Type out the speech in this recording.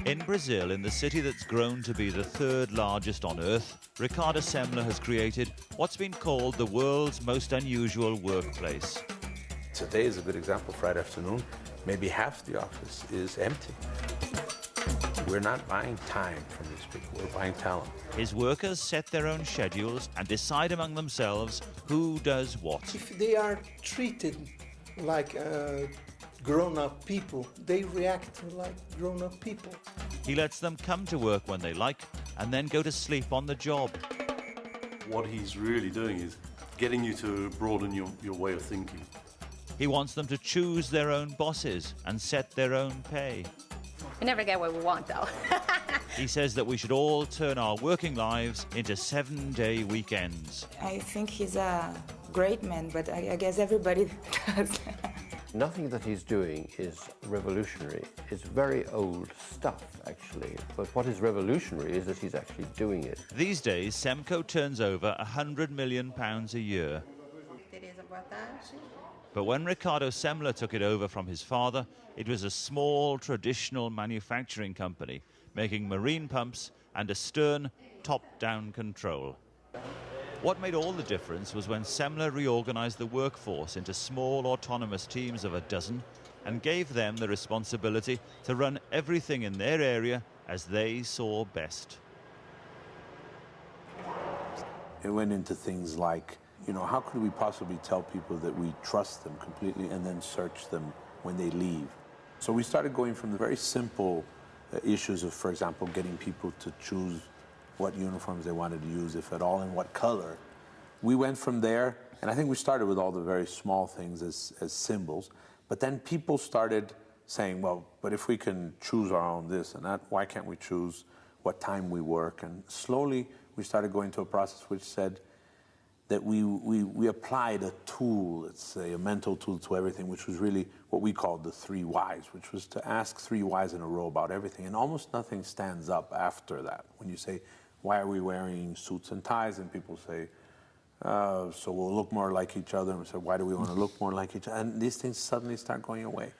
In Brazil, in the city that's grown to be the third largest on Earth, Ricardo Semler has created what's been called the world's most unusual workplace. Today is a good example. Friday afternoon, maybe half the office is empty. We're not buying time from these people, we're buying talent. His workers set their own schedules and decide among themselves who does what. If they are treated like grown-up people, they react like grown-up people. He lets them come to work when they like and then go to sleep on the job. What he's really doing is getting you to broaden your way of thinking. He wants them to choose their own bosses and set their own pay. We never get what we want, though. He says that we should all turn our working lives into 7-day weekends. I think he's a great man, but I guess everybody does. Nothing that he's doing is revolutionary. It's very old stuff, actually. But what is revolutionary is that he's actually doing it. These days, Semco turns over £100 million a year. But when Ricardo Semler took it over from his father, it was a small, traditional manufacturing company, making marine pumps and a stern, top-down control. What made all the difference was when Semler reorganized the workforce into small, autonomous teams of a dozen and gave them the responsibility to run everything in their area as they saw best. It went into things like, how could we possibly tell people that we trust them completely and then search them when they leave? So we started going from the very simple issues of, for example, getting people to choose what uniforms they wanted to use, if at all, and what color. We went from there, and I think we started with all the very small things as symbols, but then people started saying, well, but if we can choose our own this and that, why can't we choose what time we work? And slowly we started going to a process which said that we applied a tool, let's say a mental tool to everything, which was really what we called the 3 whys, which was to ask 3 whys in a row about everything, and almost nothing stands up after that. When you say, why are we wearing suits and ties? And people say, so we'll look more like each other. And we say, why do we want to look more like each other? And these things suddenly start going away.